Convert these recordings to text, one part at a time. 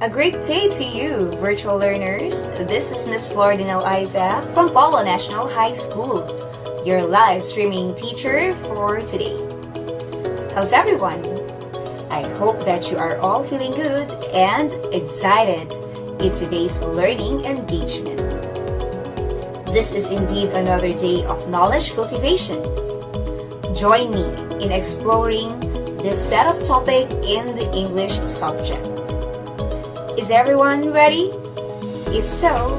A great day to you, virtual learners. This is Miss Floridinel Isaac from Polo National High School, your live streaming teacher for today. How's everyone? I hope that you are all feeling good and excited in today's learning engagement. This is indeed another day of knowledge cultivation. Join me in exploring this set of topics in the English subject. Is everyone ready? If so,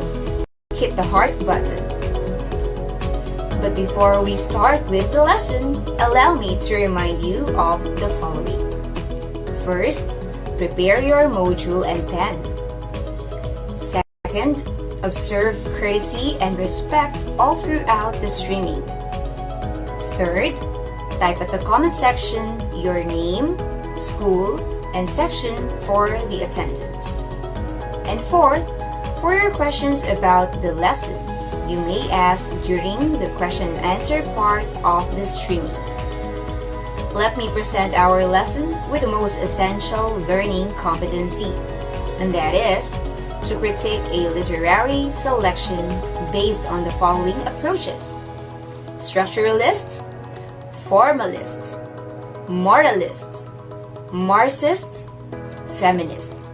hit the heart button. But before we start with the lesson, allow me to remind you of the following. First, prepare your module and pen. Second, observe courtesy and respect all throughout the streaming. Third, type at the comment section your name, school, and section for the attendance. And fourth, for your questions about the lesson, you may ask during the question and answer part of the streaming. Let me present our lesson with the most essential learning competency, and that is to critique a literary selection based on the following approaches: Structuralists, Formalists, Moralists, Marxists, Feminists.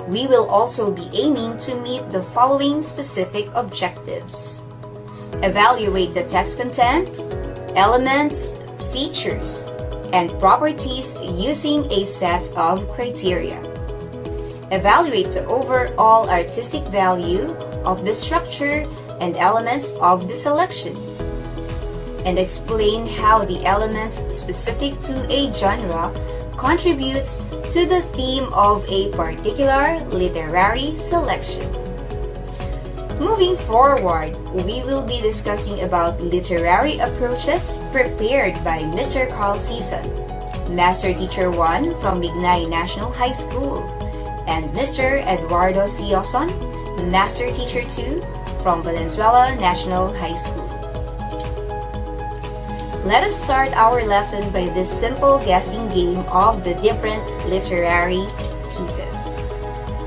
We will also be aiming to meet the following specific objectives: evaluate the text content, elements, features, and properties using a set of criteria. Evaluate the overall artistic value of the structure and elements of the selection. And explain how the elements specific to a genre contributes to the theme of a particular literary selection. Moving forward, we will be discussing about literary approaches prepared by Mr. Carl Season, Master Teacher 1 from Bignay National High School, and Mr. Eduardo Sioson, Master Teacher 2 from Valenzuela National High School. Let us start our lesson by this simple guessing game of the different literary pieces.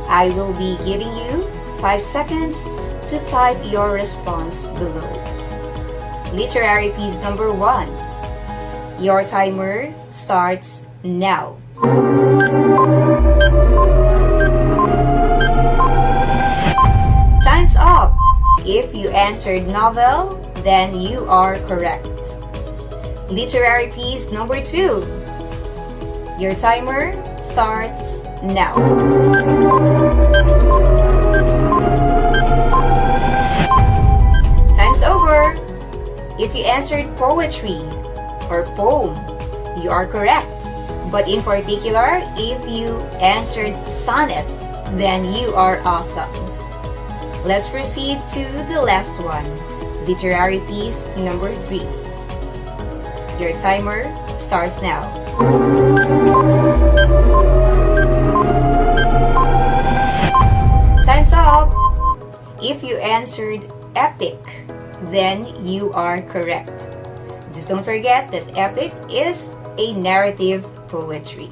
I will be giving you 5 seconds to type your response below. Literary piece number 1. Your timer starts now. Time's up! If you answered novel, then you are correct. Literary piece number 2. Your timer starts now. Time's over. If you answered poetry or poem, you are correct. But in particular, if you answered sonnet, then you are awesome. Let's proceed to the last one. Literary piece number 3. Your timer starts now. Time's up! If you answered epic, then you are correct. Just don't forget that epic is a narrative poetry.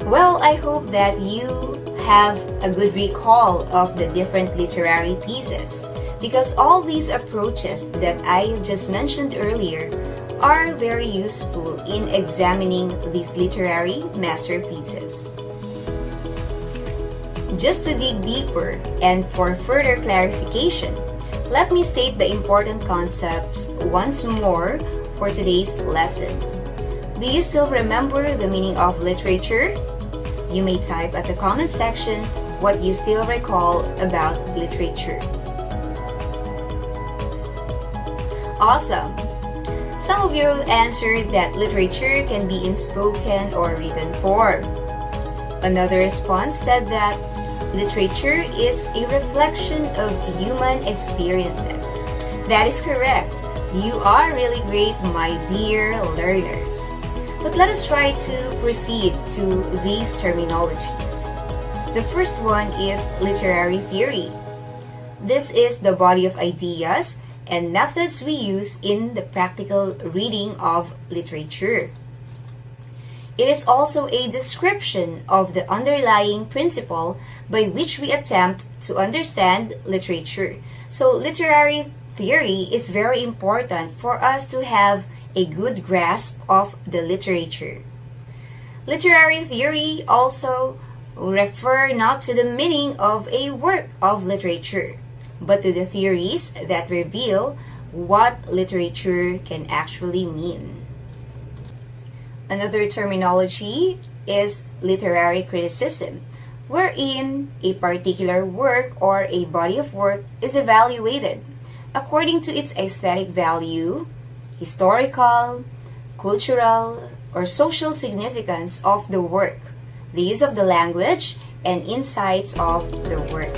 Well, I hope that you have a good recall of the different literary pieces, because all these approaches that I just mentioned earlier are very useful in examining these literary masterpieces. Just to dig deeper and for further clarification, let me state the important concepts once more for today's lesson. Do you still remember the meaning of literature? You may type at the comment section what you still recall about literature. Awesome! Some of you answered that literature can be in spoken or written form. Another response said that literature is a reflection of human experiences. That is correct. You are really great, my dear learners. But let us try to proceed to these terminologies. The first one is literary theory. This is the body of ideas and methods we use in the practical reading of literature. It is also a description of the underlying principle by which we attempt to understand literature. So literary theory is very important for us to have a good grasp of the literature. Literary theory also refer not to the meaning of a work of literature, but to the theories that reveal what literature can actually mean. Another terminology is literary criticism, wherein a particular work or a body of work is evaluated according to its aesthetic value, historical, cultural, or social significance of the work, the use of the language, and insights of the work.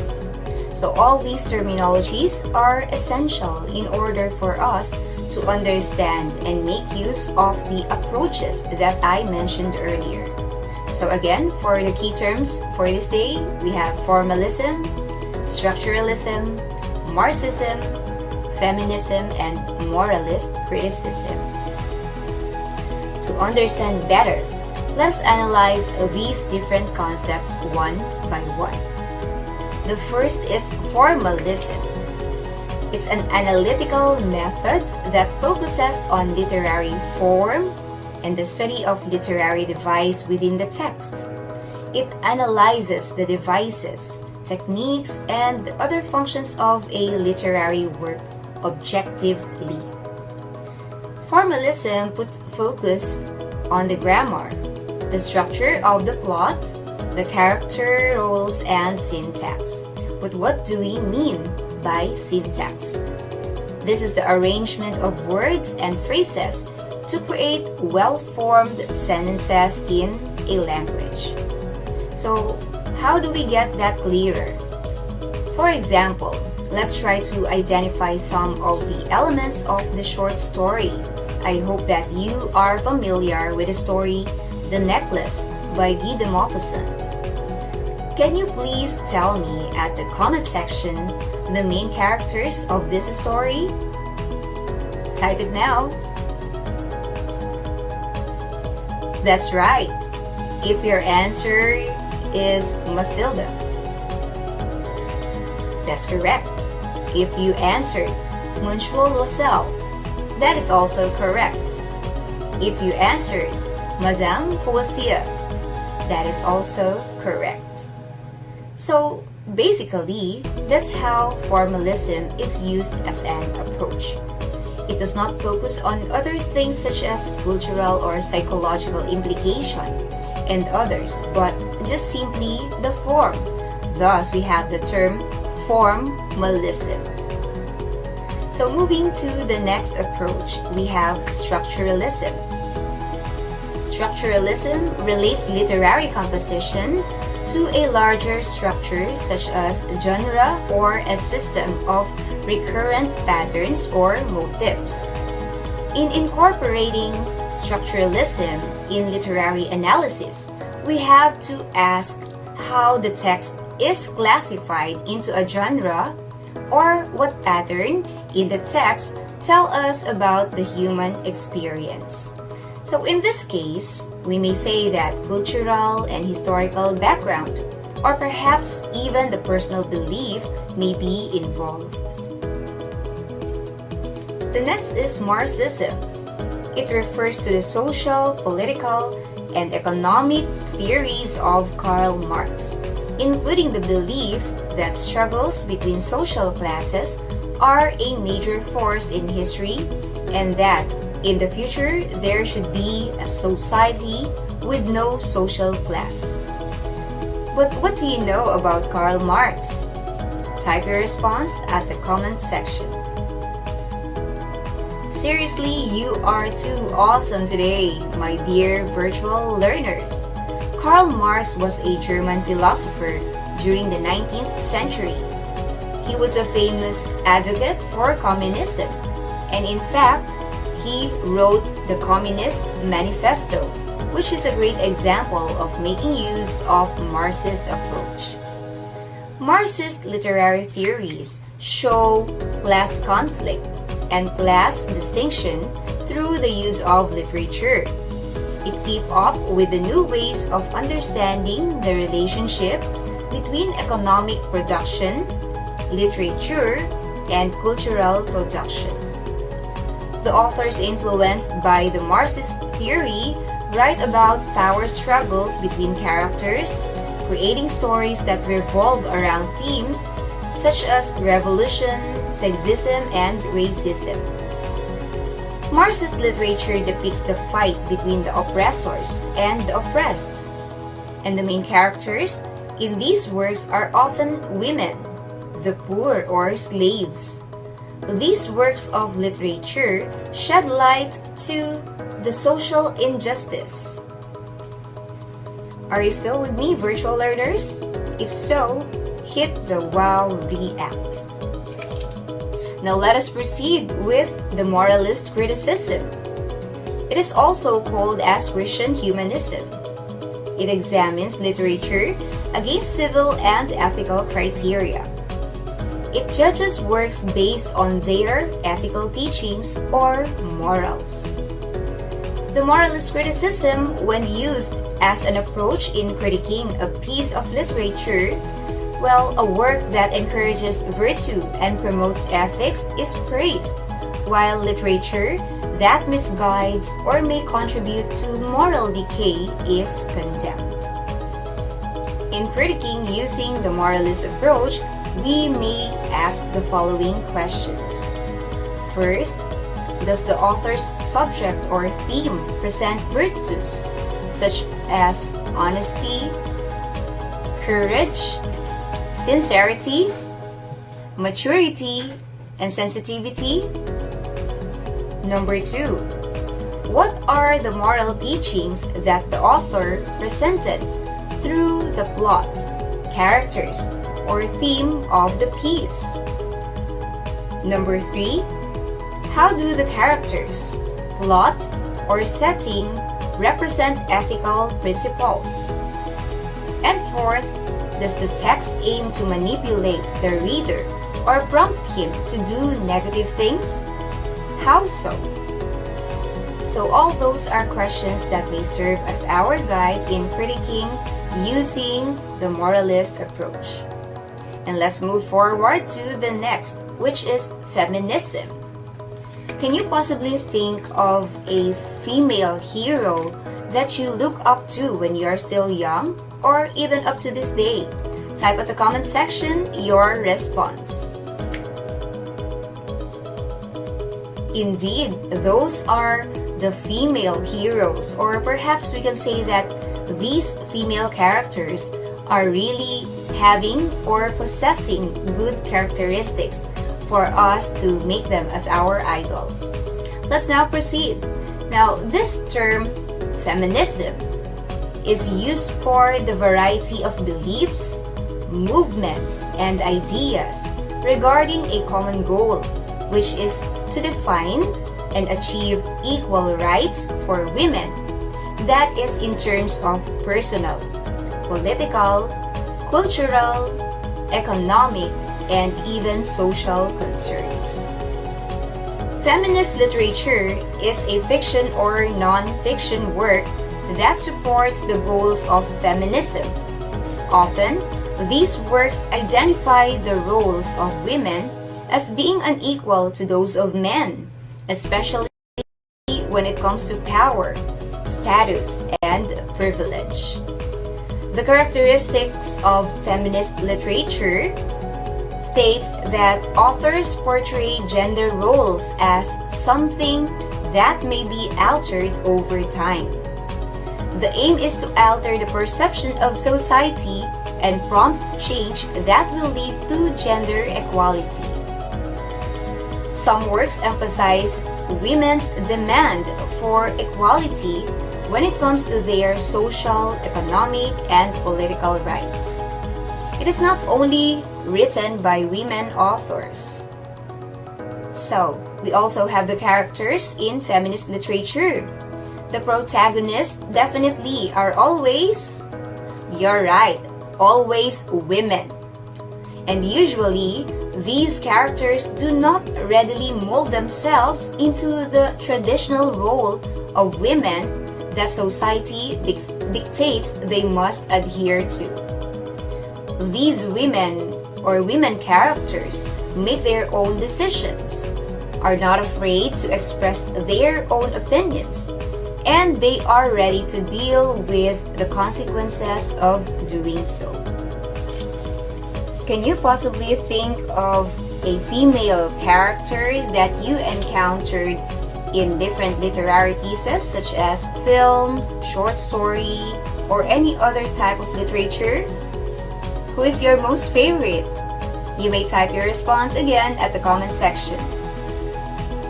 So all these terminologies are essential in order for us to understand and make use of the approaches that I mentioned earlier. So again, for the key terms for this day, we have formalism, structuralism, Marxism, feminism, and moralist criticism. To understand better, let us analyze these different concepts one by one. The first is formalism. It's an analytical method that focuses on literary form and the study of literary device within the text. It analyzes the devices, techniques, and other functions of a literary work objectively. Formalism puts focus on the grammar, the structure of the plot, the character roles, and syntax. But what do we mean by syntax? This is the arrangement of words and phrases to create well-formed sentences in a language. So, how do we get that clearer? For example, let's try to identify some of the elements of the short story. I hope that you are familiar with the story The Necklace by Guy de Maupassant. Can you please tell me at the comment section the main characters of this story? Type it now. That's right. If your answer is Mathilda, that's correct. If you answered Monsieur Loisel, that is also correct. If you answered Madame Coastia, that is also correct. So basically, that's how formalism is used as an approach. It does not focus on other things such as cultural or psychological implication and others, but just simply the form. Thus, we have the term formalism. So moving to the next approach, we have structuralism. Structuralism relates literary compositions to a larger structure such as genre or a system of recurrent patterns or motifs. In incorporating structuralism in literary analysis, we have to ask how the text is classified into a genre or what pattern in the text tell us about the human experience. So in this case, we may say that cultural and historical background, or perhaps even the personal belief, may be involved. The next is Marxism. It refers to the social, political, and economic theories of Karl Marx, including the belief that struggles between social classes are a major force in history and that in the future there should be a society with no social class. But what do you know about Karl Marx? Type your response at the comment section. Seriously, you are too awesome today, my dear virtual learners. Karl Marx was a German philosopher during the 19th century. He was a famous advocate for communism, and in fact, he wrote the Communist Manifesto, which is a great example of making use of Marxist approach. Marxist literary theories show class conflict and class distinction through the use of literature. It keeps up with the new ways of understanding the relationship between economic production, literature, and cultural production. The authors influenced by the Marxist theory write about power struggles between characters, creating stories that revolve around themes such as revolution, sexism, and racism. Marxist literature depicts the fight between the oppressors and the oppressed, and the main characters in these works are often women, the poor or slaves. These works of literature shed light to the social injustice. Are you still with me, virtual learners? If so, hit the wow react. Now let us proceed with the moralist criticism. It is also called as Christian humanism. It examines literature against civil and ethical criteria. It judges works based on their ethical teachings or morals. The moralist criticism, when used as an approach in critiquing a piece of literature, well, a work that encourages virtue and promotes ethics is praised, while literature that misguides or may contribute to moral decay is condemned. In critiquing using the moralist approach, we may ask the following questions. First, does the author's subject or theme present virtues such as honesty, courage, sincerity, maturity, and sensitivity? Number 2, what are the moral teachings that the author presented through the plot, characters, or theme of the piece? Number 3, how do the characters, plot, or setting represent ethical principles? And fourth, does the text aim to manipulate the reader or prompt him to do negative things? How so? So all those are questions that may serve as our guide in critiquing using the moralist approach. And let's move forward to the next, which is feminism. Can you possibly think of a female hero that you look up to when you are still young or even up to this day? Type at the comment section your response. Indeed, those are the female heroes, or perhaps we can say that these female characters are really having or possessing good characteristics for us to make them as our idols. Let's now proceed. Now, this term, feminism, is used for the variety of beliefs, movements, and ideas regarding a common goal, which is to define and achieve equal rights for women. That is in terms of personal, political, cultural, economic, and even social concerns. Feminist literature is a fiction or non-fiction work that supports the goals of feminism. Often, these works identify the roles of women as being unequal to those of men, especially when it comes to power, status, and privilege. The characteristics of feminist literature states that authors portray gender roles as something that may be altered over time. The aim is to alter the perception of society and prompt change that will lead to gender equality. Some works emphasize women's demand for equality when it comes to their social, economic, and political rights. It is not only written by women authors. So, we also have the characters in feminist literature. The protagonists definitely are always, you're right, always women. And usually, these characters do not readily mold themselves into the traditional role of women, that society dictates they must adhere to. These women or women characters make their own decisions, are not afraid to express their own opinions, and they are ready to deal with the consequences of doing so. Can you possibly think of a female character that you encountered in different literary pieces such as film, short story, or any other type of literature? Who is your most favorite? You may type your response again at the comment section.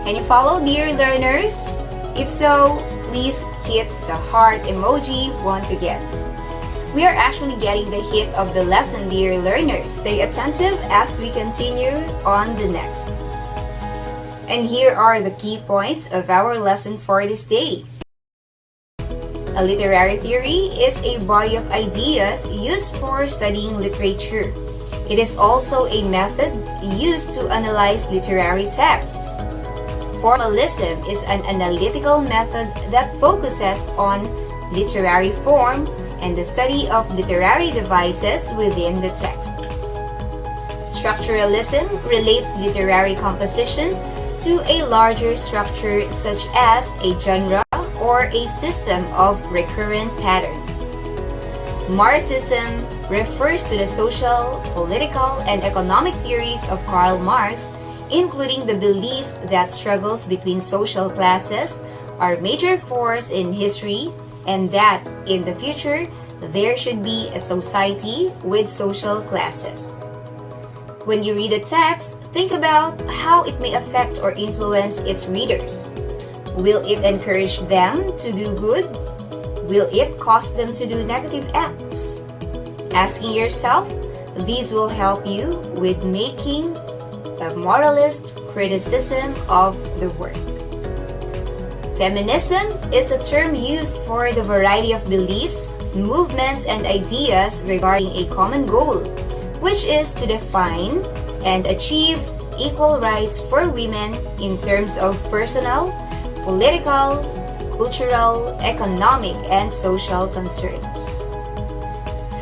Can you follow, dear learners? If so, please hit the heart emoji once again. We are actually getting the hit of the lesson, dear learners. Stay attentive as we continue on the next. And here are the key points of our lesson for this day. A literary theory is a body of ideas used for studying literature. It is also a method used to analyze literary text. Formalism is an analytical method that focuses on literary form and the study of literary devices within the text. Structuralism relates literary compositions to a larger structure such as a genre or a system of recurrent patterns. Marxism refers to the social, political, and economic theories of Karl Marx, including the belief that struggles between social classes are a major force in history and that in the future there should be a society with social classes. When you read a text, think about how it may affect or influence its readers. Will it encourage them to do good? Will it cause them to do negative acts? Asking yourself, these will help you with making a moralist criticism of the work. Feminism is a term used for the variety of beliefs, movements, and ideas regarding a common goal, which is to define and achieve equal rights for women in terms of personal, political, cultural, economic, and social concerns.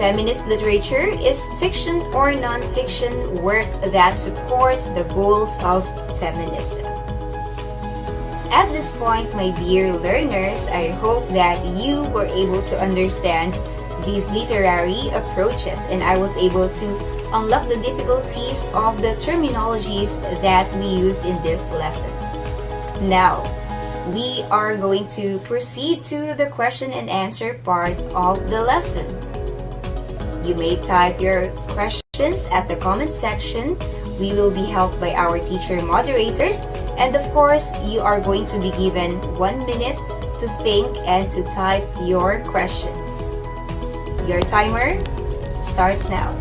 Feminist literature is fiction or non-fiction work that supports the goals of feminism. At this point, my dear learners, I hope that you were able to understand these literary approaches and I was able to unlock the difficulties of the terminologies that we used in this lesson. Now, we are going to proceed to the question and answer part of the lesson. You may type your questions at the comment section. We will be helped by our teacher moderators. And of course, you are going to be given 1 minute to think and to type your questions. Your timer starts now.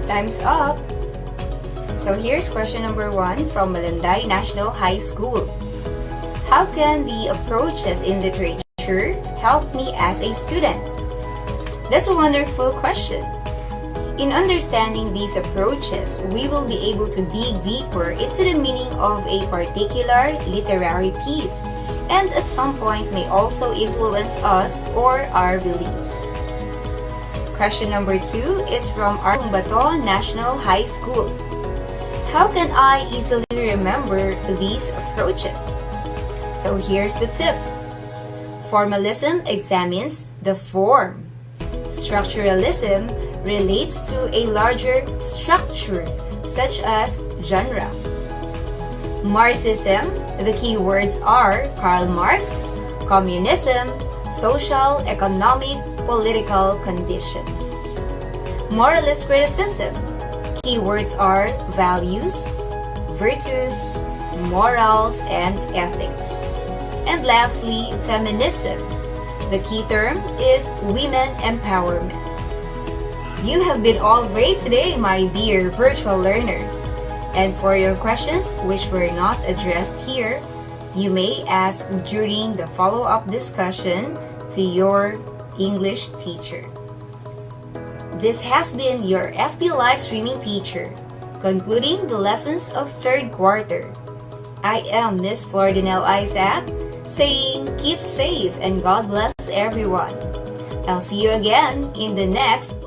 Time's up! So here's question number 1 from Malanday National High School. How can the approaches in literature help me as a student? That's a wonderful question. In understanding these approaches, we will be able to dig deeper into the meaning of a particular literary piece and at some point may also influence us or our beliefs. Question number 2 is from Bato National High School. How can I easily remember these approaches? So here's the tip. Formalism examines the form. Structuralism relates to a larger structure, such as genre. Marxism, the key words are Karl Marx, communism, social, economic, political conditions. Moralist criticism, keywords are values, virtues, morals, and ethics. And lastly, feminism. The key term is women empowerment. You have been all great today, my dear virtual learners. And for your questions which were not addressed here, you may ask during the follow-up discussion to your English teacher. This has been your FB Live Streaming teacher, concluding the lessons of third quarter. I am Miss Floridinel Isaac, saying keep safe and God bless everyone. I'll see you again in the next